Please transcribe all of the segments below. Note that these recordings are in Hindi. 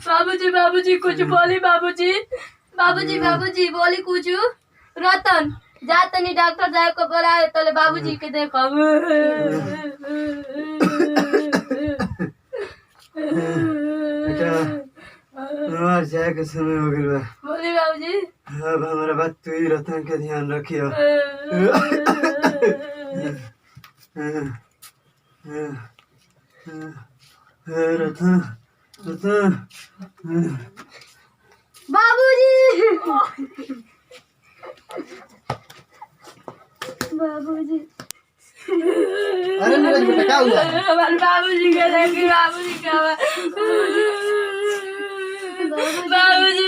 बाबूजी बाबूजी कुछ बोली बाबूजी बाबूजी बाबूजी बोली कुछ रतन जा तनी डॉक्टर साहब को बुलाए तले बाबूजी के देखो बेटा हमार जाए के समय हो गइल बा। बोली बाबूजी अब हमारा बात तू ही रतन के ध्यान रखियो। रतन रतन बाबूजी बाबूजी अरे नीरज बेटा क्या हुआ? हमारे बाबूजी का देखिए बाबूजी का बाबूजी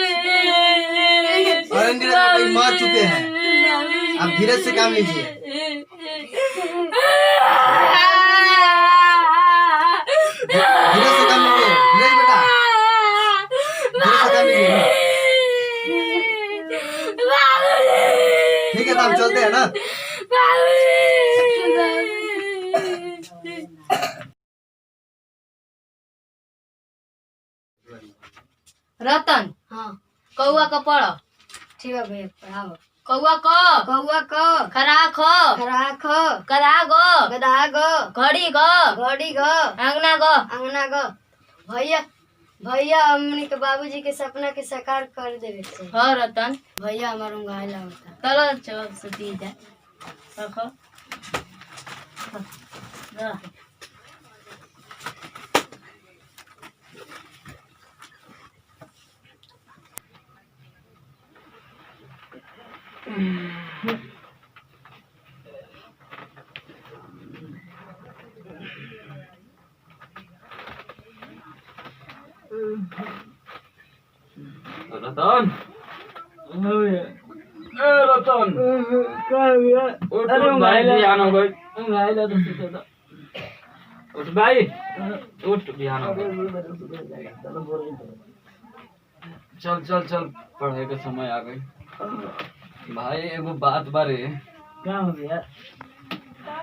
अरे नीरज बेटा मर चुके हैं, आप धीरज से काम लीजिए। धीरज से काम लीजिए नीरज बेटा, धीरज से काम लीजिए। ठीक है तो हम चलते हैं ना। रतन हाँ कौआ का पढ़ ठीक है भैया पढ़ाओ। कौआ क कौआ क खरा ख खरा ख करा ग गधा ग घड़ी ग घड़ी ग अंगना ग अंगना ग। भैया भैया हमनी के बाबूजी के सपना के साकार कर देवे के हाँ रतन भैया हमारा उंगाइला होता। चलो चल सुती जा रखो रतन रतन उठ भाई बिहान हो गई। उठ भाई उठ बिहान हो गई। चल चल चल पढ़ाई का समय आ गई। भाई एगो बात बारे क्या हो गया?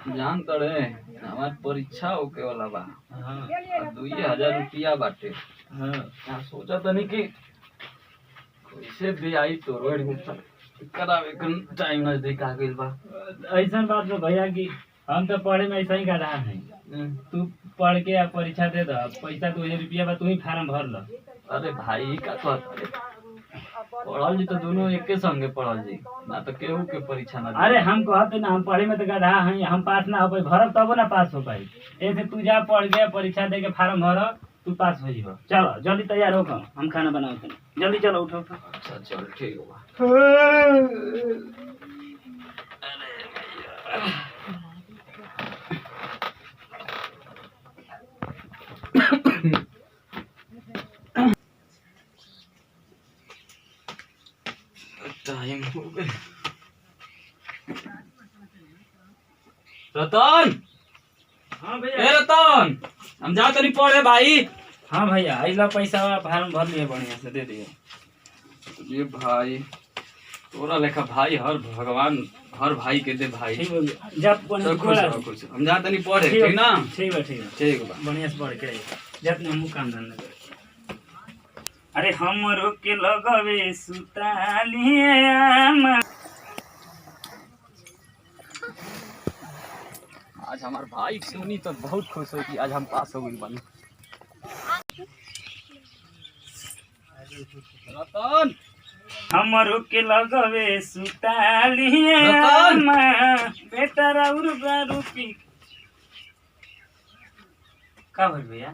जान तड़े हमार परीक्षा होके वाला बा। 2000 रुपया बाटे। यार सोचा तनी कि कैसे भी आई तो एडमिशन करावे के टाइम नजदीक आ गइल बा। ऐसा बात बा भैया कि हम तो पढ़े में ऐसा ही कर रहा है। तू पढ़ के आ परीक्षा दे दो, पैसा 2000 रुपया बा, तू ही फार्म भर लो। अरे भाई का कहते पढ़ल जी तो दोनों एके संगे पढ़ल जी ना तो केहू के परीक्षा ना अरे हम कहते ना हम पढ़े में तो गधा हैं, हम पास ना हो पाई, भरब तब ना पास हो पाई। ऐसे तू जा पढ़ के परीक्षा दे के फार्म भर, तू पास हो जीव। चलो जल्दी तैयार हो, हम खाना बनाओ। जल्दी चलो उठो। अच्छा चल ठीक होगा। टाइम हो गया। रतन हाँ ए भैया। रतन हम जा तनी पढ़े भाई। हाँ भैया ऐसा पैसा फार्म भर लिए, बढ़िया से दे दिए। ये भाई तोरा लेखा भाई हर भगवान हर भाई के दे भाई। ठीक हो गया, जब चल खुश रहो, खुश रहो। हम जा तनी पढ़े ठीक ना। ठीक है ठीक है ठीक बा। बढ़िया से पढ़ के जब हम काम धंधा करे। अरे हमरो के लगवे सुतालिए आज हमार भाई सुनी तो बहुत खुश हुई कि आज हम पास हो गए बानी। रतन हमरो के लगवे सुतालिए बेटा राउर रूपी का भइल भैया?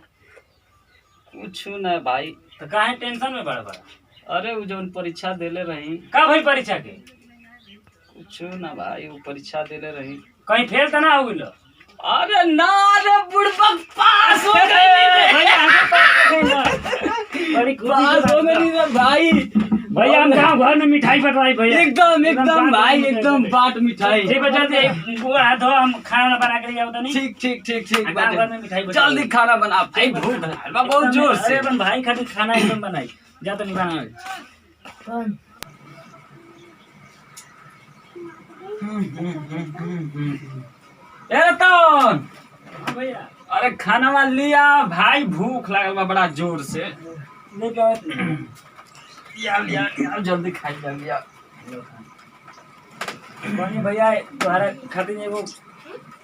कुछ ना भाई। तो काहे टेंशन में बड़ा बड़ा? अरे वो जौन परीक्षा देले रही का भइल परीक्षा के? कुछ ना भाई, वो परीक्षा देले रही कहीं फेल तो ना हो गइल? अरे ना रे बुड़बक पास हो गई। भैया हम पास हो गइल। बड़ी पास हो गई रे भाई। भैया हम गाँव घर में मिठाई बटवाई भैया। एकदम एकदम भाई एकदम बाट मिठाई। ठीक है जल्दी गोड़ हाथ धो, हम खाना बना के आओ तनी। ठीक ठीक ठीक ठीक गाँव घर में मिठाई बटवाई। जल्दी खाना बना भाई, भूख लागल बा बहुत जोर से। अरे अपन भाई खातिर खाना एकदम बनाई जा तनी बना। ए रतन भैया अरे खाना वाला लिया भाई, भूख लागल बा बड़ा जोर से। लेके आओ तुम। यार जल्दी खाई जल्दी यार। बनी भैया तुम्हारा खातिर एगो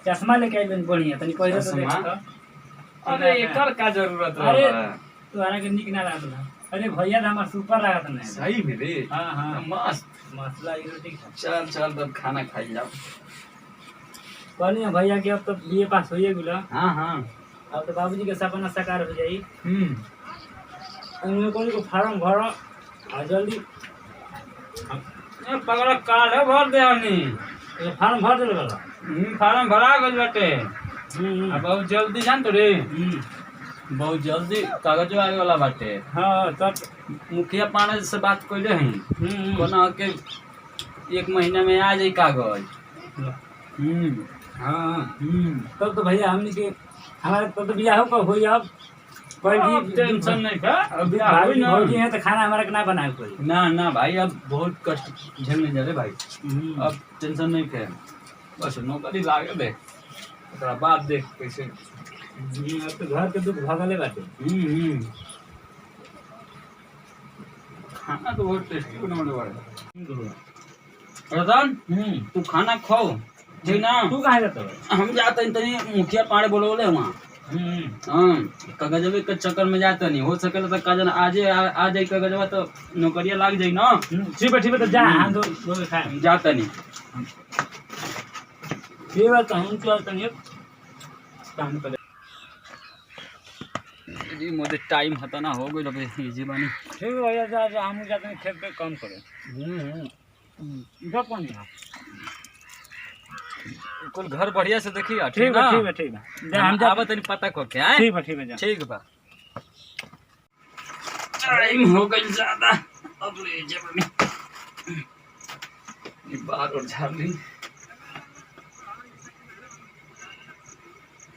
चश्मा लेके आई बढ़िया तनी पैसा तो चश्मा? देखो। अरे एकर का जरूरत अरे है? तुम्हारा के निक ना लागल। अरे भैया तो हमार सुपर लागत ना। सही में रे। हाँ हाँ मस्त। मसला ये रोटी खा। चल चल तब खाना खाई जाओ। कहनी भैया कि अब तो बीए पास होइए गेलो। हाँ हाँ। अब तो बाबूजी के सपना साकार हो जाई। हम्म। उन्हें को फार्म भरो और जल्दी पकड़ कार्ड भर दे हमनी फार्म भर दे वाला फार्म भरा गइल बाटे। अब बहुत जल्दी जान तो रे। बहुत जल्दी कागज आवे वाला बाटे। हाँ तब मुखिया पाने से बात कइले हई कोना के 1 महीना में आ जाई कागज। हाँ तब तो भैया हमनी के हमारे तब तो बियाह को होई अब कोई भी टेंशन नहीं का। अब भाई भौजी है तो खाना हमारा के ना बनाए कोई ना ना भाई अब बहुत कष्ट झेलने जा रे भाई। अब टेंशन नहीं के बस नौकरी लागे दे ओकरा बाद देख कैसे। अब तो घर के दुख भगले बाटे। खाना तो बहुत टेस्टी बनाने वाला रतन। तू खाना खाओ ठीक ना। तू कहाँ जाता है? हम जाते हैं तनी मुखिया पाड़े बोले वहाँ। हाँ कागजवे के चक्कर में जाता नहीं हो सके तो काजन आज आ जाए कागजवा तो नौकरिया लाग जाए ना। ठीक है तो जा हम दो खाए जाता नहीं। ये बात हम चलते नहीं काम कर जी मुझे टाइम हता ना हो गई लगे इजी बानी। ठीक है भैया जा हम जाते हैं खेत पे काम करे। इधर कौन है? कुल घर बढ़िया से देखिए ठीक है ठीक है ठीक है जा हम आवा तनी पता को के आए। ठीक है जा ठीक बा। टाइम हो गई ज्यादा अब ले जब ये बाहर और झाड़ ली।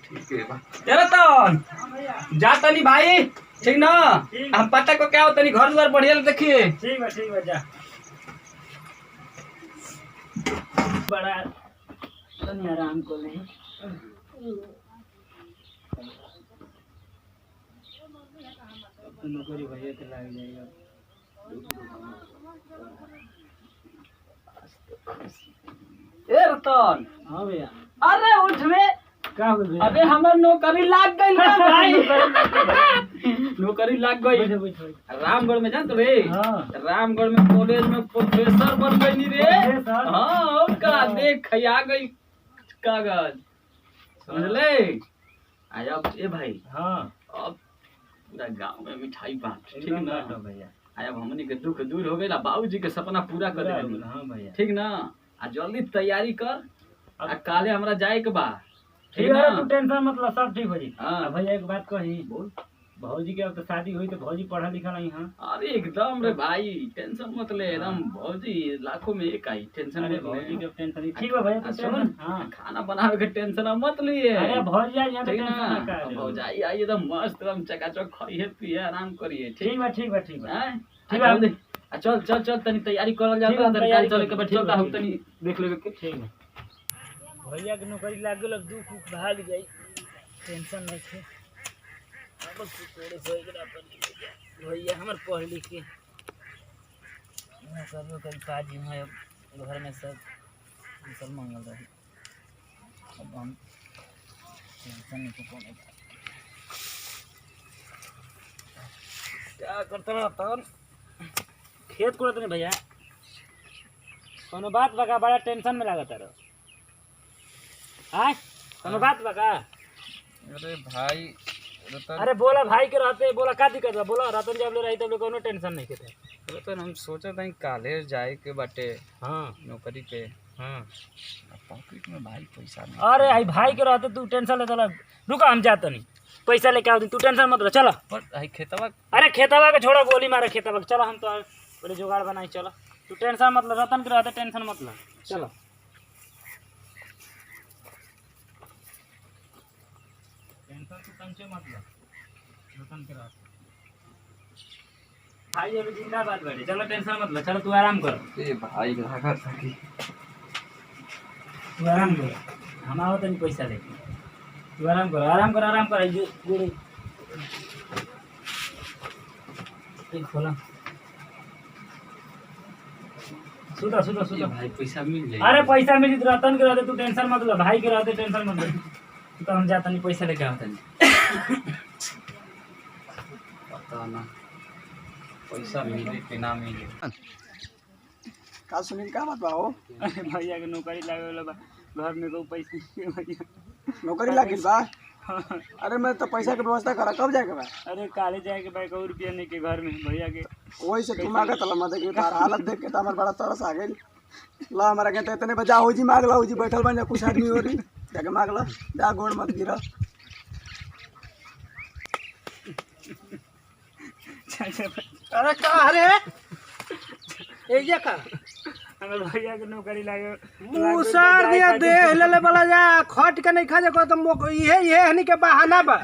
ठीक है बा तेरा तो जाता नहीं भाई ठीक ना। हम पता को क्या होता नहीं घर द्वार बढ़िया देखिए। ठीक है जा बड़ा तनी आराम को नहीं नौकरी भैया के लग जाएगा। ए रतन। हाँ भैया अरे उठ में क्या हो गया? अबे हमर नौकरी लाग गई रे भाई। नौकरी लाग गई रामगढ़ में जानत रे। हाँ। रामगढ़ में कॉलेज में प्रोफेसर बन गई रे। प्रोफेसर? हाँ और का देख आ गई कागज समझले। आया अब ए भाई हाँ अब पूरा गांव में मिठाई बांट ठीक एकदम ना। बाटो भैया। आया अब हमनी के दुख दूर हो गई ना बाबूजी के सपना पूरा कर देनी हाँ भैया ठीक ना। आ जल्दी तैयारी कर आ काले हमरा जाए के बा ठीक है तू टेंशन मतलब सब ठीक हो जी। हाँ। भैया एक बात कही बोल। भौजी के अब तो शादी हुई तो भौजी पढ़ा लिखा नहीं है। अरे एकदम रे भाई टेंशन मत ले एकदम भौजी लाखों में एक आई टेंशन अरे मत भौजी ले। के टेंशन नहीं ठीक है भैया आ तू सुन टेंशन हाँ खाना बनावे के टेंशन मत लिए। अरे भौजी आई यहाँ तो ठीक ना टेंशन ना कर भौजाई आई एकदम मस्त एकदम चकाचक खाइए पिए आराम करिए ठीक ठीक है ठीक है ठीक है है। ठीक है। जल्दी आ चल चल चल तनी तैयारी करल ठीक है, जाता तैयारी चले के कर- बैठ ठीक है, चलता हम ठीक है। तनी देख लेबे के। ठीक है भैया के नौकरी लाग गेल दुख उख भाग जाई टेंशन नहीं है। अब थोड़े से एकरा पर भैया हमर पढ़ लिख के मैं करबो कल काज है अब घर में सब मंगल रहे। अब हम टेंशन नहीं कोनो क्या करते रहता खेत कोड़त नहीं भैया कोनो बात बका बड़ा टेंशन में लागत रहो आय कोनो बात बका। अरे भाई रतन अरे बोला भाई के रहते बोला का दिक्कत बा बोला रतन जब ले रही तब कोनो टेंशन नहीं के थे। रतन हम सोचा था काले जाए के बाटे हाँ नौकरी पे। हाँ पॉकेट में भाई पैसा नहीं। अरे आई भाई के रहते तू टेंशन लेता रुका हम जाते नहीं पैसा लेके आओ तू टेंशन मत लो चलो। पर आई खेतवा अरे खेतवा के छोड़ा गोली मारे खेतवा के चलो हम तो पहले जुगाड़ बनाई चलो तू टेंशन मत लो रतन के रहते टेंशन मत लो चलो। टेंशन तू कंचे मत लो रतन के रहते भाई अभी जिंदाबाद बैठे चलो टेंशन मत लो चलो तू आराम कर ए भाई लगा था कि तू आराम कर हम आओ तनी पैसा लेके तू आराम कर आराम कर ये खोला सुता सुता ये सुता भाई पैसा मिल जाए। अरे पैसा मिली तो रतन के रहते तू टेंशन मत ले भाई के रहते टेंशन मत ले तो हम जाता नहीं पैसा लेके आता नहीं पता ना पैसा मिले कि ना मिले। का सुनील का बात बा हो? अरे भैया के नौकरी लागे वाला बा घर में को पैसा नहीं है भैया नौकरी लागिल बा? अरे मैं तो पैसा के व्यवस्था करा, कब जाएगा बा? अरे काले जाए के भाई 100 रुपया नहीं के घर में भैया के वही से तू मांगत ला, मैं देखी तार हालत देख के तो हमार बड़ा तरस आ गइल। ला हमारा कहते इतने बजा हो जी मांग ला, हो जी बैठल बन जा, कुछ आदमी हो रही जाके मांग ला, जा गोड़ मत गिरा। अरे का अरे ए जे का हमारे भैया के नौकरी लागे मुसर दिया दे लेले वाला जा खट के नहीं खा जा को तो ये हनी के बहाना बा।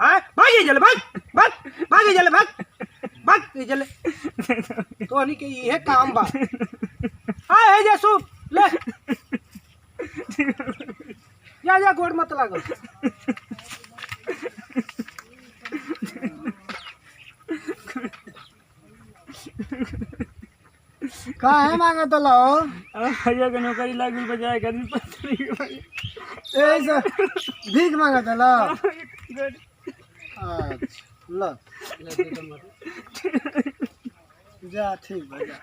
हां भागी चले भाग भाग भागी चले भाग भाग चले तो हनी के ये काम बा। हां हे जे सु ले जा गोड़ मत लागो। का है मांगा तो लो भैया के नौकरी लागे बजाय आदमी पैसा नहीं के भाई ऐसा भीख मांगा तो लो। अच्छा लो जा ठीक बा जा।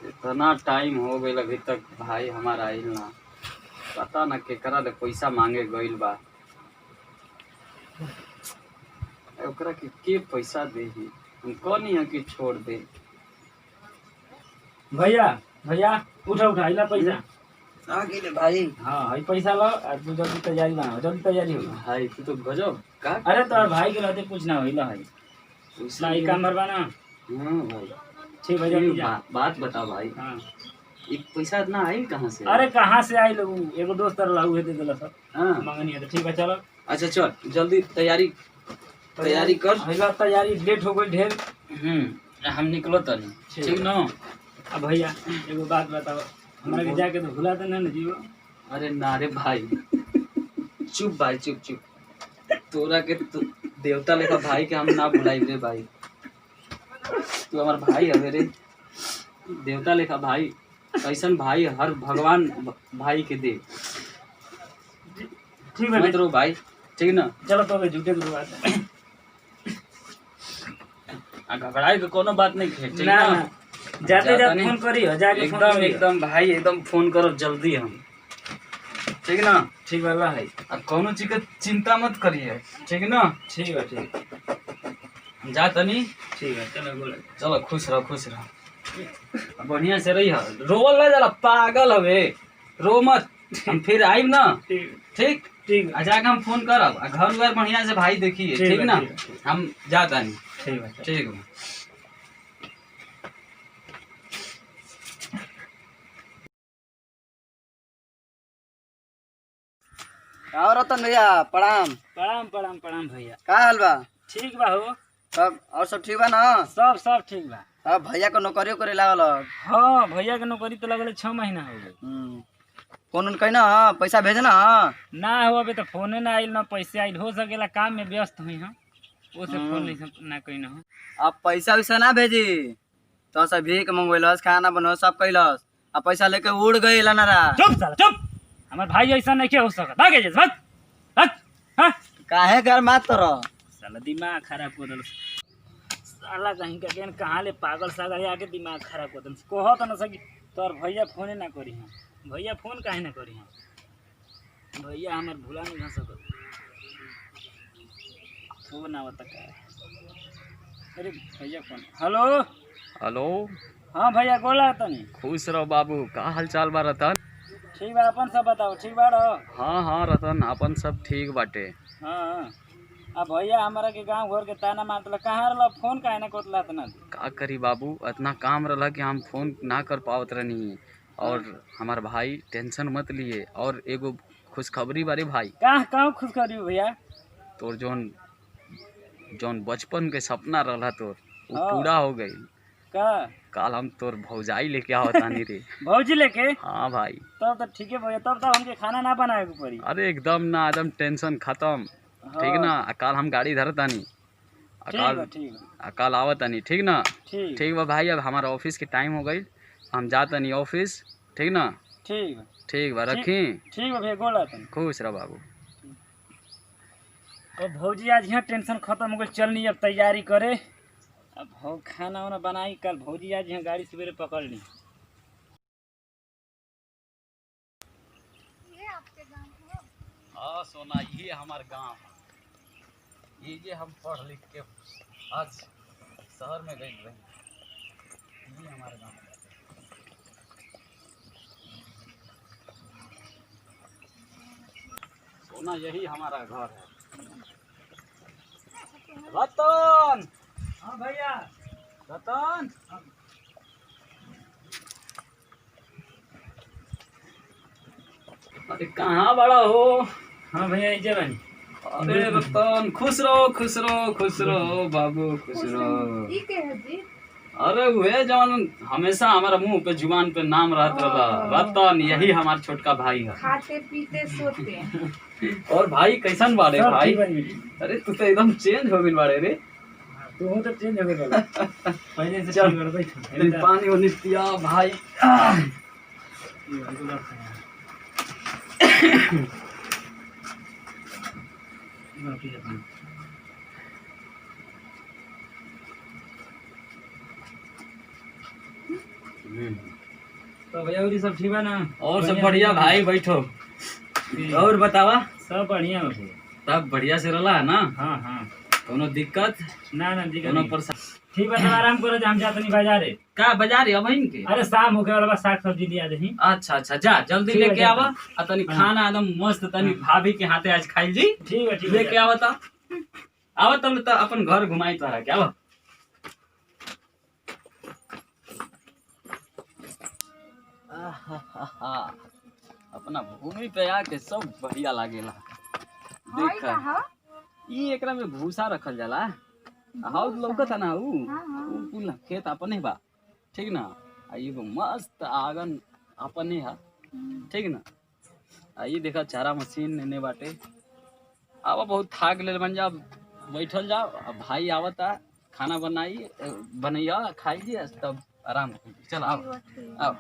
इतना टाइम हो गइल अभी तक भाई हमारा आइल ना, पता ना केकरा ले पैसा मांगे गइल बा। ओकरा के पैसा देही, हम कहनी है कि छोड़ दे। भैया भैया उठा उठा इला पैसा आ गेले भाई। हाँ हई पैसा लो और तू जल्दी तैयारी बना जल्दी तैयारी हो। भाई तू तो गजब का। अरे तो भाई के रहते कुछ ना होइला है ना ई काम भरवाना। हाँ भाई ठीक है जल्दी जा। बात बता भाई, हाँ एक पैसा इतना आई कहाँ से? अरे कहाँ से आई लोग एगो दोस्त रहू है दे देला सब हाँ मांगनी है तो ठीक है चलो। अच्छा चल जल्दी तैयारी कर। भैया तैयारी लेट हो गई ढेर। हम निकलो तनी ठीक ना। अब भैया एगो बात बताओ हमारे के जाके तो भुला देना ना जीवो। अरे ना रे भाई चुप भाई चुप चुप। तोरा के तू देवता लेखा भाई के हम ना भुलाई रे भाई। तू हमार भाई है रे, देवता लेखा भाई। ऐसन भाई हर भगवान भाई के दे। ठीक है मत रो भाई ठीक ना। चलो तो अबे झूठे की बात है। घबराए के कोनो बात नहीं है ठीक ना ना। ना जाते जाते नहीं। फोन करियो जाके फोन एकदम करियो। एकदम भाई एकदम फोन करो जल्दी हम ठीक ना। ठीक वाला है अब कोनो चीज का चिंता मत करिए ठीक ना। ठीक है ठीक जा तनी ठीक है चलो बोलो। चलो खुश रहो बढ़िया से रही। रोवल ना जरा पागल हवे रो मत। हम फिर आइब ना ठीक ठीक। ठीक आ जाके हम फोन करब आ घर उर बढ़िया से भाई देखिए ठीक ठीक है, ना। ठीक है, ठीक हम जाता नहीं ठीक है ठीक है। और रतन भैया प्रणाम। प्रणाम प्रणाम प्रणाम भैया। का हाल बा? ठीक बा हो सब और सब ठीक बा ना? सब ठीक बा। अब भैया को नौकरी करे लागल। हाँ भैया के नौकरी तो लगल 6 महीना हो गए। फोन कहना पैसा भेजना। ना हो अबे तो फोने ना आइल ना पैसे आइल हो सकेला काम में व्यस्त हुई हम ओसे फोन नहीं ना कहीं ना हो। अब पैसा वैसा ना भेजी तो सब भीख मंगवेलस खाना बनो सब कैलस। अब पैसा लेके उड़ गई लनारा। चुप साला चुप हमार भाई ऐसा नहीं के हो सकता भागे जे भाग भाग। हां काहे घर मात तोरा? साला दिमाग खराब कर दल साला कहीं का केन कहां ले पागल सागल आके दिमाग खराब कर दल कहत न सकी तोर भैया फोने ना करी हम। भैया फोन काहे ना करी हम। भैया हमार भुला नहीं जा सकत फोन आवत का। अरे भैया फोन हेलो हेलो हाँ भैया बोला तनी। खुश रहो बाबू का हाल चाल बा रतन? ठीक बा अपन सब बताओ ठीक बा रहो। हाँ हाँ रतन अपन सब ठीक बाटे। हाँ अब भैया हमारा के गांव घर के ताना मारतला कहाँ रहला फोन काहे ना करतला तना। का करी बाबू इतना काम रहा कि हम फोन ना कर पावत रहनी। और हमार भाई टेंशन मत लिए। और एगो खुशखबरी बारे भाई कहाँ खुश करियो भैया। तोर जौन बचपन के सपना रहा तोर वो हाँ। पूरा हो गई। का कल हम तोर भौजाई लेके आवता नहीं रे। भौजी लेके? हाँ भाई। तब तो ठीक है भैया, तब तो हमके खाना ना बनाए के पड़ी। अरे एकदम ना, एकदम टेंशन खत्म। ठीक ना, कल हम गाड़ी धरता नहीं, कल आवता नहीं। ठीक ना? ठीक बा भाई, अब हमारा ऑफिस के टाइम हो गई, हम जाता नहीं ऑफिस। ठीक ना? ठीक बा, रखी। ठीक है भैया, गोला खुश रह बाबू। और भौजी आज यहाँ टेंशन खत्म हो गई, चल नहीं अब तैयारी करे। अब खाना वाना बनाई, कल भौजी आज यहाँ गाड़ी सवेरे पकड़ ली। हाँ सोना, ये हमार गांव है। ये हम पढ़ लिख के आज शहर में गए रहे। ये हमारा गांव है। सोना, यही हमारा घर है। रतन। हाँ भैया। रतन, अरे कहाँ बड़ा हो? हाँ भैया, इजे बनी। अरे रतन, खुश रहो खुश रहो खुश रहो बाबू, खुश रहो। अरे हुए जवान हमेशा हमारा मुंह पे जुबान पे नाम रहता रहा रतन, यही हमारा छोटका भाई है। खाते पीते सोते। और भाई कैसन बाड़े भाई? अरे तू तो एकदम चेंज हो गई बाड़े रे। तू तो चेंज हो गया पहले से। चल पानी वानी पिया भाई। तो भैया उरी सब ठीक है ना? और सब बढ़िया भाई, बैठो। और बतावा? सब बढ़िया हो भैया। तब बढ़िया से रहा है ना? हाँ हाँ, कोनो दिक्कत ना ना दिक्कत कोनो नहीं। परेशान? ठीक है, आराम करो, हम जाते नहीं बाजारे। का बाजार अब के? अरे शाम हो गया, साग सब्जी लिया दही। अच्छा अच्छा, जा जल्दी ठीक है, लेके आवा। आ तनी खाना एकदम मस्त, तनी भाभी के हाथे आज खाई जी। ठीक है, लेके आवा ता आवा, तब तो अपन घर घुमाई तोरा के। आवा। अपना भूमि पे आके सब बढ़िया लागेला। देख ई एकरा में भूसा रखल जाला। हाउ लौकत है ना, ऊ कुल खेत अपने बा। ठीक ना? आ एगो मस्त आंगन अपने है। ठीक ना? आ ये देखा चारा मशीन ने बाटे। आवा, बहुत थाक ले बन जा, बैठल जाओ। अब भाई आवता, खाना बनैया खाइए, तब आराम कीजिए। चल आओ आओ।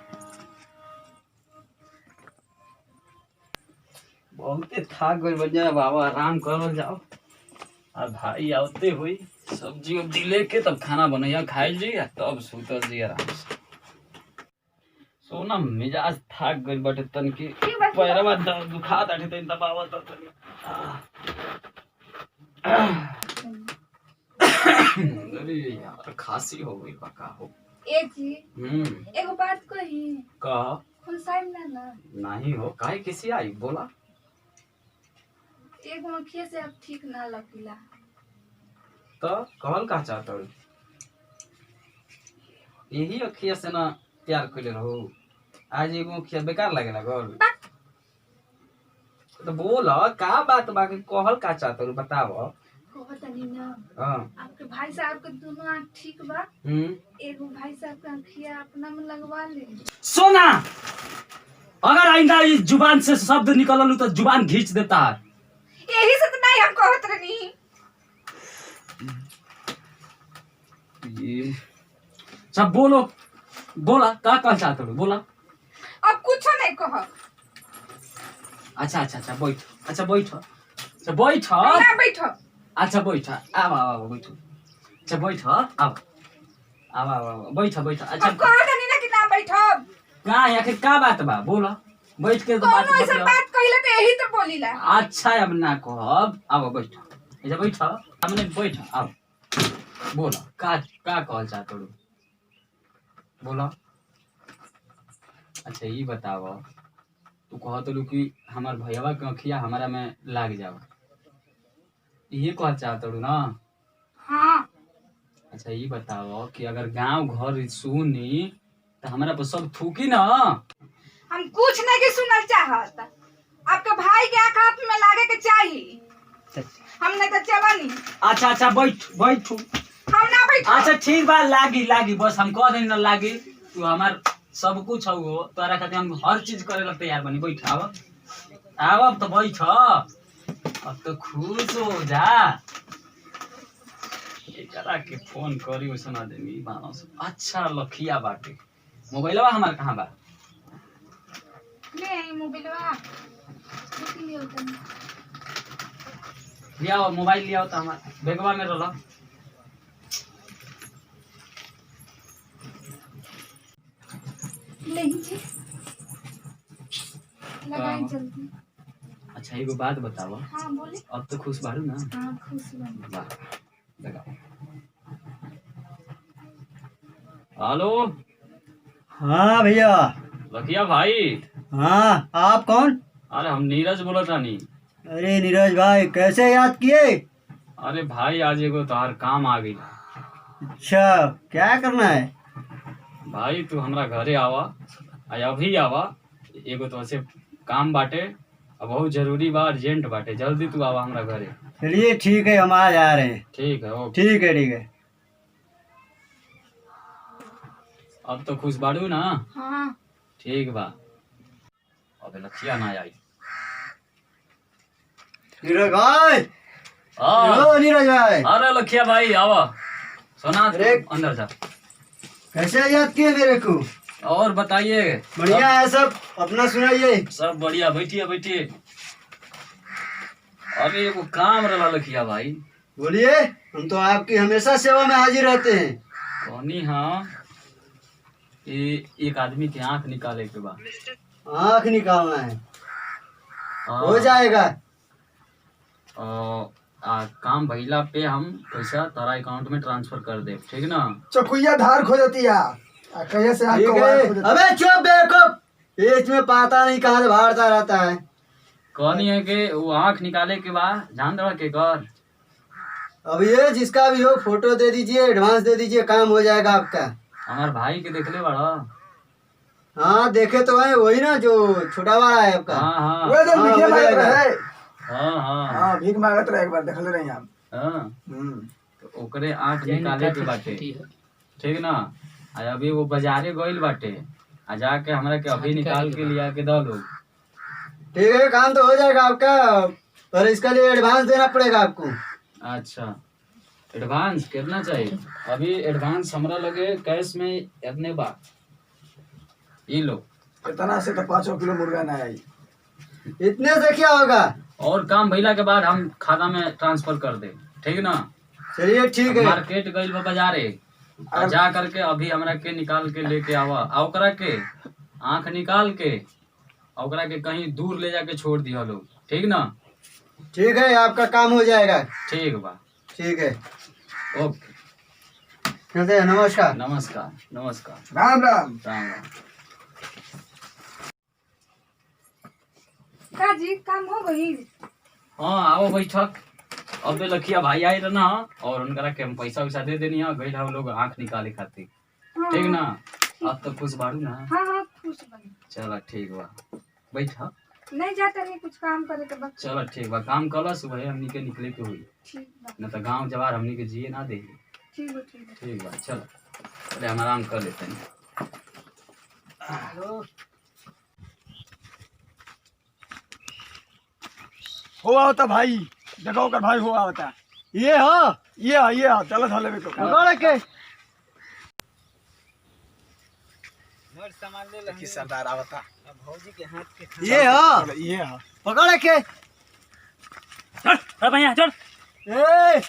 बहुते थाक गई बन जाए बाबा, आराम करल जाओ। और भाई आवते हुई सब्जी उब्जी लेके तब खाना बनैया खाइल जी, तब सुतल जी आराम से। सोना मिजाज थाक गई बटे, तन की पैरवा दुखा ताटे, तन दबावत तनी। अरे यार, खांसी हो गई पक्का हो। ए जी, एगो बात कही। कहा? खुलसाइम ना नहीं हो, काहे किसी आई बोला? एगो अखिया से अब ठीक ना लगिला। तो कहल का चाहत हो? यही अखिया से ना प्यार कइले रहो, आज एगो अखिया बेकार लगेला गल। तो बोल का बात बाकी कहल का चाहत हो, बताओ। कहतनी ना, हां आपके भाई साहब के दोनों आँख ठीक बा। एगो भाई साहब का अखिया अपना में लगवा ले। सोना, अगर आइंदा इस जुबान से शब्द निकललू तो जुबान घींच देता है। यही से तो नहीं हम कहत रहनी। ये सब बोलो, बोला का कहल चाहत हो, बोला। अब कुछ नहीं कह। अच्छा अच्छा अच्छा बैठ, अच्छा बैठ, अच्छा बैठ, ना बैठो। अच्छा बैठ, आव आव बैठ, अच्छा बैठ, आव आव आव बैठ बैठ। अच्छा अब कहतनी ना कि ना बैठो। का या के का बात बा, बोला। बैठ के तो बात कोनो ऐसा बतिया। बात कहिला तो यही तो बोलीला। अच्छा अब ना कहब, आव बैठ, अच्छा बैठ, हमने बैठ, आव बोला का कहल चाहत हो, बोला। अच्छा ये बताओ, तू कहत लू कि हमार भैया के अखिया हमारा में लाग जाओ, ये कहल चाहत हो ना? हाँ। अच्छा ये बताओ कि अगर गांव घर सुनी तो हमारा पर सब थूकी ना? हम कुछ नहीं के सुनल चाहत। आपके भाई के आँख आप में लागे के चाहिए। हम नहीं तो चला नहीं। अच्छा अच्छा बैठ बैठ। हम ना अच्छा ठीक बा, लागी लागी, बस हम कह देनी ना लागी। तू हमार सब कुछ हो, तोरा खातिर हम हर चीज करे ला तैयार बनी। बैठ अब तो बैठ, अब तो खुश हो जा। एकरा के फोन करी वैसन आदमी बानो से। अच्छा लखिया बाटे, मोबाइलवा हमार कहाँ बा? ले आई मोबाइलवा लियो तनी। लियाओ मोबाइल, लियाओ तो हमार बैगवा में रह। ले जी लगाई जल्दी। अच्छा एगो बात बताओ, हाँ बोले। अब तो खुश बारू ना? हाँ खुश बन। वाह, लगाओ। हेलो हाँ भैया। लखिया भाई, हाँ आप कौन? अरे हम नीरज बोलत रानी। अरे नीरज भाई, कैसे याद किए? अरे भाई आज एगो तोहार काम आ गई। अच्छा क्या करना है? भाई तू हमरा घरे आवा, अभी आवा। एगो तो ऐसे काम बाटे, अब बहुत जरूरी बा, अर्जेंट बाटे, जल्दी तू आवा हमरा घरे। चलिए ठीक है, हम आज आ रहे हैं। ठीक है, ओके। ठीक है ठीक है। अब तो खुश बाड़ू ना? हाँ ठीक बा। अबे लखिया ना आई। नीरज भाई, हाँ। ओ नीरज भाई, अरे लखिया भाई आवा। सोना अरे। अंदर जा। कैसे याद किए मेरे को? और बताइए। बढ़िया है सब, अपना सुनाइए। सब बढ़िया, बैठिए बैठिए। अरे एगो काम रहा लखिया भाई। बोलिए, हम तो आपकी हमेशा सेवा में हाजिर रहते हैं। कहनी हाँ, एक आदमी की आंख निकाले के बाद। आँख निकालना है, हाँ। हो जाएगा। काम भइला पे हम पैसा तारा अकाउंट में ट्रांसफर कर दे, ठीक ना? चकुइया धार खो जाती है, कहीं से आँख ठीक को वार खो है। जाती अबे चुप बेवकूफ, बीच में पता नहीं कहाँ से भागता रहता है। कहनी है कि वो आंख निकाले के बाद ध्यान रख के कर। अब ये जिसका भी हो फोटो दे दीजिए, एडवांस दे दीजिए, काम हो जाएगा आपका। हमार भाई के देखले बड़ा। हाँ देखे तो है, वही ना जो छोटा वाला है आपका। हाँ हाँ वो इधर हाँ, भिखिया हो मांगत जाएगा। रहे। हाँ हाँ हाँ भीख मांगत रहे, एक बार देखले रही हम। हाँ। तो ओकरे आंख निकाले के बाटे, ठीक ना? आ अभी वो बाजारे गइल बाटे, आ जाके हमरा के अभी निकाल के लिया के दो लोग। ठीक है, काम तो हो जाएगा आपका, पर इसके लिए एडवांस देना पड़ेगा आपको। अच्छा, एडवांस कितना चाहिए? अभी एडवांस हमरा लगे कैश में इतने बा, ये लो। इतना से तो 5 किलो मुर्गा ना आई। इतने से क्या होगा? और काम भइला के बाद हम खाता में ट्रांसफर कर दे, ठीक ना? चलिए ठीक है। मार्केट गइल बा बाजारे, आ जा करके अभी हमरा के निकाल के लेके आवा। आ ओकरा के आंख निकाल के ओकरा के कहीं दूर ले जाके छोड़ दिया लोग, ठीक ना? ठीक है, आपका काम हो जाएगा। ठीक बा, ठीक है, ओके। चलते हैं, नमस्कार। नमस्कार नमस्कार। राम राम। राम राम। का जी काम हो गई? हाँ आओ बैठक। अब लखिया भाई आए रहे ना, और उनकरा के हम पैसा वैसा दे देनी है, गई हम लोग आंख निकाले खातिर, ठीक ना? अब तो खुश बाड़ू ना? हाँ हाँ खुश बन। चलो ठीक बा, बैठा। नहीं जाता नहीं कुछ काम करे के बस। चलो ठीक बा, काम कल सुबह हमनी के निकले के हुई, ठीक बा न तो गांव जवार हमनी के जिए ना दे। ठीक बा ठीक बा। ठीक बा, चलो अरे हम आराम कर लेते हैं। हुआ होता भाई, देखो कर भाई हुआ होता। ये हो, ये है चलो थाले में को। पकड़ के। कि सरदार आवता। भौजी के हाथ के ये हो, ये है। पकड़ के। चल भैया चल। ए,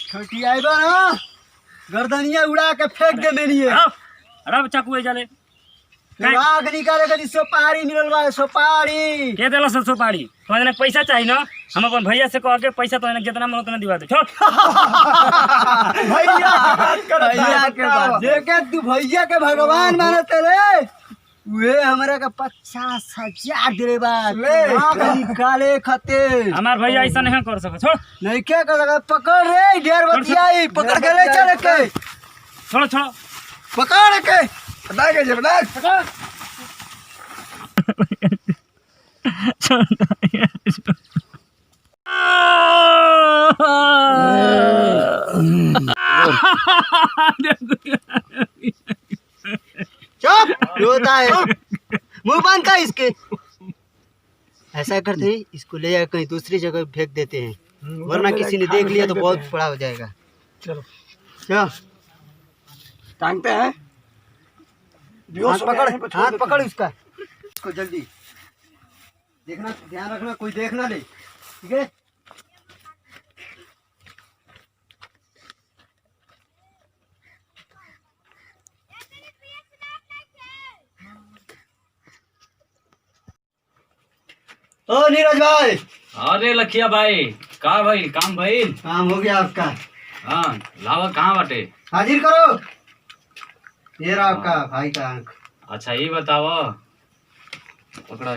छोटी आइबा ना, गर्दनिया उड़ा के फेंक दे मेनिए। अरे चाकू जाले फिर आग निकाले के सुपारी मिलल बा, सुपारी। के देला से सुपारी? तुम्हारे पैसा चाहिए ना, हम अपन भैया से कह के पैसा तो जितना मन उतना दिवा दे। छोड़ भैया के बात करत भैया के बात देखे तू भैया के भगवान मानत रे। वे हमरा का 50,000 दे बा आग निकाले खातिर। हमार भैया ऐसा नहीं कर सके। छोड़ नहीं क्या कर लगा, पकड़ रे, ढेर बतियाई, पकड़ के ले चल के। छोड़ छोड़ पकड़ के। बता के जे बता। छोड़ चुप, रोता है, मुंह बंद कर इसके। ऐसा करते हैं, इसको ले जाकर कहीं दूसरी जगह फेंक देते हैं, वरना किसी ने देख लिया तो बहुत बड़ा हो जाएगा। चलो चलो टांगते हैं। हाथ पकड़, हाथ पकड़ उसका, इसको जल्दी देखना, ध्यान रखना कोई देख ना ले, ठीक है। ओ नीरज भाई, अरे लखिया भाई, का भाई काम भाई? काम हो गया आपका। हाँ लावा कहाँ बाटे? हाजिर करो, ये रहा आपका भाई का अंक। अच्छा ये बताओ, पकड़ा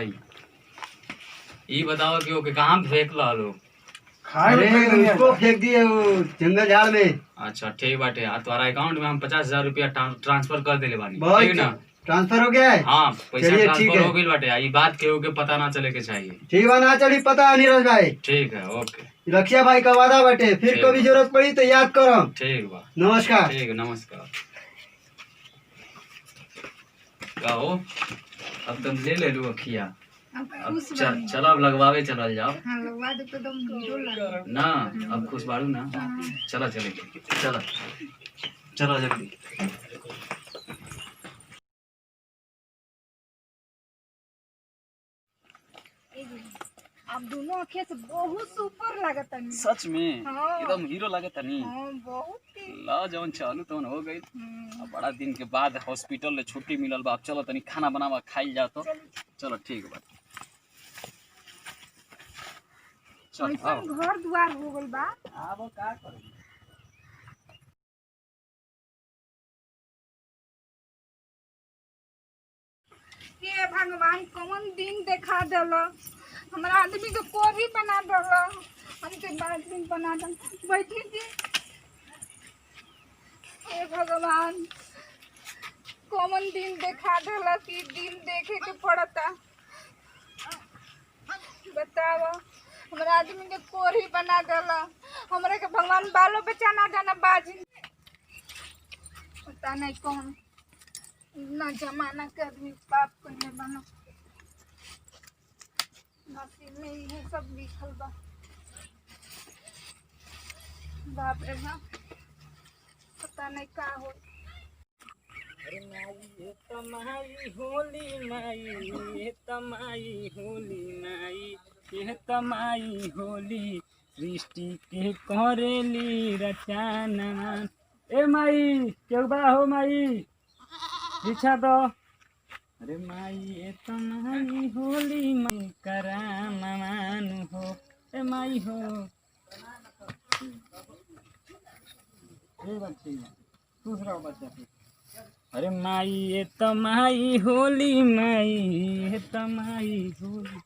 ये बताओ कि ओके कहाँ फेंक ला लो? अरे उसको फेंक दिए वो जंगल झाड़ में। अच्छा ठीक बाटे, तुम्हारा अकाउंट में हम 50,000 रुपया ट्रांसफर कर देले बानी, बहुत ठीक ना? ट्रांसफर हो गया है। हाँ पैसा चलिए, ठीक ट्रांसफर है। हो गई बाटे, ये बात केहू के पता ना चले के चाहिए। ठीक बा, ना चली पता नीरज भाई। ठीक है, ओके रखिया भाई का वादा बाटे, फिर ठीक कभी जरूरत पड़ी तो याद करो। ठीक बा, नमस्कार। ठीक है, नमस्कार। का हो, अब तुम ले ले लो अखिया, अब चल अब लगवावे चलल जाओ ना, अब खुश बाड़ू ना, चला चले चला चला जल्दी। आप दोनों आँखें से बहुत सुपर लागत तनी। सच में हाँ। एकदम हीरो लगे तनी। हाँ, बहुत ही। ला जवन चालू तवन हो गई, अब बड़ा दिन के बाद हॉस्पिटल ले छुट्टी मिलल बा, अब चलो तनी खाना बनावा खाइल जा तो। चलो ठीक बा, चल ऐसा आओ। घर द्वार हो गइल बा। अब का करी? हे भगवान कौन दिन देखा देला, हमारा आदमी के कोरी बना देला, हमके बाद दिन बना दे। बैठी जी। हे भगवान कौन दिन देखा देला कि दिन देखे के पड़ता, बताओ। हमारा आदमी के कोरी बना देला, हमरा के भगवान बालो बच्चा ना जाना बाजी, पता नहीं कौन ना जमाना के आदमी पाप करने बना, नसीब में ये सब लिखल बा। बाप रे बाप, पता नहीं का हो। अरे माई ये तमाई होली माई, ये तमाई होली माई, ये तमाई होली सृष्टि के करेली रचना। ए माई क्यों बा हो माई, पीछा दो। अरे माई ये तमाई होली माई करा मानु हो, ए माई हो। बच्चे खुश रहो बच्चा। अरे माई ये तमाई होली माई, ये तमाई होली।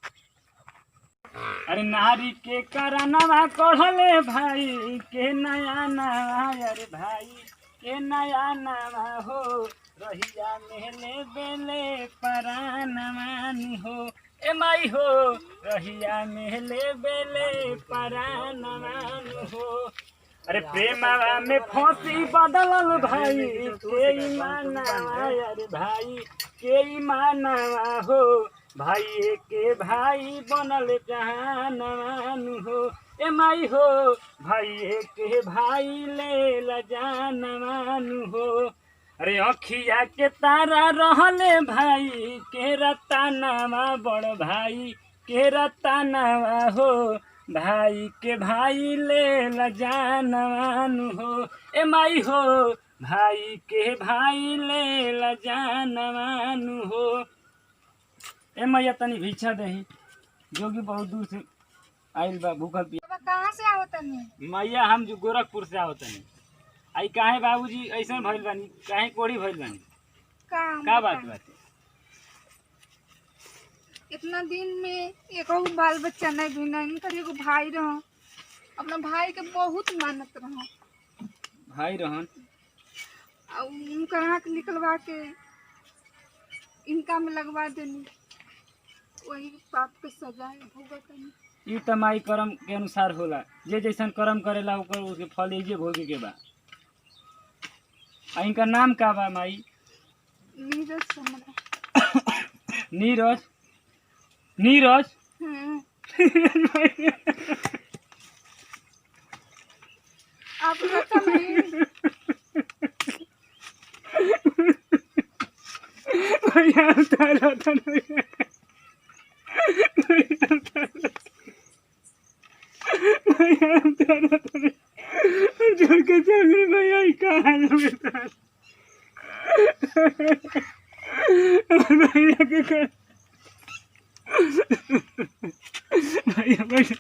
अरे नारी के करनवा कढ़ले भाई के नया नवा, अरे भाई के नया नवा हो, रहिया मेले बेले परानवानी हो, ए माई हो रहिया मेले बेले परानवानी हो। अरे प्रेमवा में फांसी बदलल भाई के मानवा, अरे भाई के मानवा हो, भाई के भाई बनल जहानवान हो, ए माई हो भाई के भाई ले लजानवान हो। अरे अखिया के तारा रहले भाई के रतानवा, बड़ भाई के रतानवा हो, भाई के भाई ले लजानवान हो, ए माई हो भाई के भाई ले लजानवान हो। ए मैया तनी भिक्षा दही, जोगी बहुत दूर से आइल बा भूखल पिया। कहाँ से आवत नहीं? मैया हम जो गोरखपुर से आवत नहीं। आई काहे बाबूजी ऐसा भइल बानी, काहे कोड़ी भइल बानी, का बात बाटे? इतना दिन में एक बाल बच्चा नहीं भी नहीं, इनकर एगो भाई रहो, अपना भाई के बहुत मानत रहो, भाई रहन और उनकर आँख निकलवा के इनका में लगवा देनी, वही पाप के सजा भुगतनी। ई त माई कर्म के अनुसार होला, जे जैसन कर्म करेला ओकर उसके फल इजे भोगे के बा। आ इनका नाम का बा माई? नीरज सम्राट। नीरज नीरज आप रतन हैं? भैया उतार रतन भैया उतार रतन जोड़ के चल रही भैया कहाँ है भैया के कर भैया भैया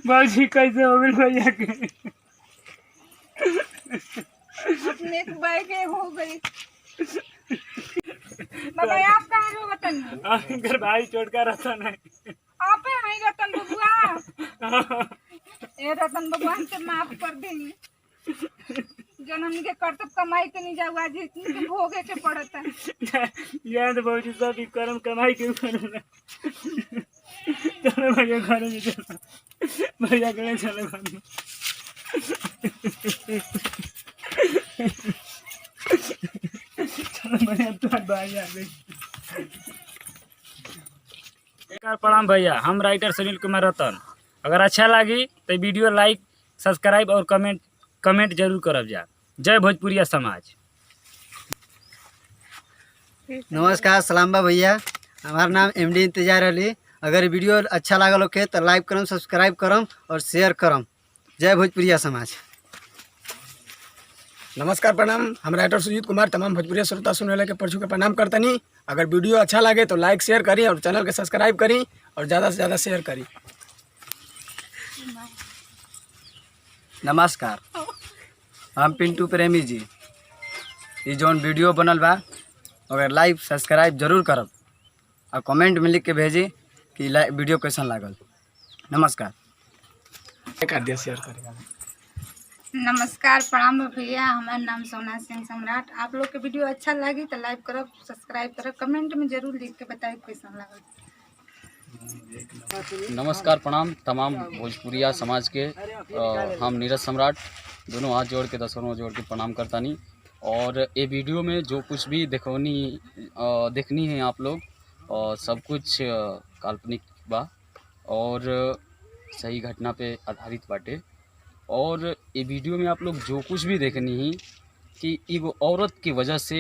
बाबूजी कैसे हो गए भैया के? अपने एक बैग हो गई। बाबा आप कहाँ हो वतन में? घर भाई छोड़कर रतन है। आप हैं रतन बबुआ? ए रतन बबुआ हमसे माफ कर दी। जन हमके कर्तव्य कमाई के नहीं जाऊ आज इतनी के भोगे के पड़ता है। याद बाबूजी सब कर्म कमाई के ऊपर चलो भैया घर में चलो भैया घर चलो घर में चलो भैया तुम्हारे भाई आ गई। प्रणाम भैया, हम राइटर सुनील कुमार रतन। अगर अच्छा लगी तो वीडियो लाइक सब्सक्राइब और कमेंट जरूर करब जा। जय भोजपुरिया समाज। नमस्कार सलाम बा भैया, हमारा नाम MD इंतजार अली। अगर वीडियो अच्छा लागल होके तो लाइक करम, सब्सक्राइब करम और शेयर करम। जय भोजपुरिया समाज। नमस्कार प्रणाम, हम राइटर सुजीत कुमार तमाम भोजपुरी श्रोता सुनने वाले के परछू के प्रणाम करतनी। अगर वीडियो अच्छा लगे तो लाइक शेयर करी और चैनल के सब्सक्राइब करी और ज़्यादा से ज़्यादा शेयर करी। नमस्कार, हम पिंटू प्रेमी जी। ये जौन वीडियो बनल बा अगर लाइक सब्सक्राइब जरूर करब और कमेंट में लिख के भेजी कि वीडियो कैसन लागल। नमस्कार। कर दिया शेयर करेगा। नमस्कार प्रणाम भैया, हमारा नाम सोना सिंह सम्राट। आप लोग के वीडियो अच्छा लगी तो लाइक करब, सब्सक्राइब करब, कमेंट में जरूर लिख के बताए कैसा लागल। नमस्कार प्रणाम तमाम भोजपुरिया समाज के। हम नीरज सम्राट दोनों हाथ जोड़ के दसों जोड़ के प्रणाम करतानी। और ये वीडियो में जो कुछ भी देखनी है आप लोग, सब कुछ काल्पनिक बा और सही घटना पे आधारित बाटे। और ये वीडियो में आप लोग जो कुछ भी देखनी है कि एगो औरत की वजह से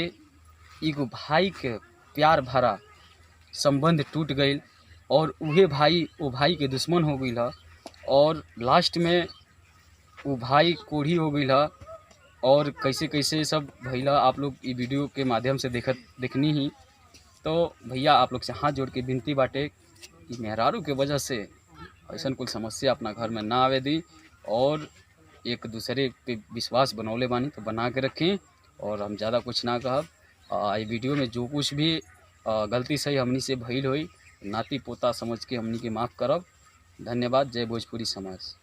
एगो भाई के प्यार भरा संबंध टूट गई और वह भाई वो भाई के दुश्मन हो गई है और लास्ट में वो भाई कोढ़ी हो गई है और कैसे कैसे सब भैया आप लोग ये वीडियो के माध्यम से देखनी ही। तो भैया आप लोग से हाथ जोड़ के विनती बाटे कि मेहरारू के वजह से ऐसा कोई समस्या अपना घर में ना आवे दी और एक दूसरे पे विश्वास बनौले बानी तो बना के रखें। और हम ज़्यादा कुछ ना कहब। ये वीडियो में जो कुछ भी गलती सही हमनी से भइल होई नाती पोता समझ के हमनी के माफ़ करब। धन्यवाद। जय भोजपुरी समाज।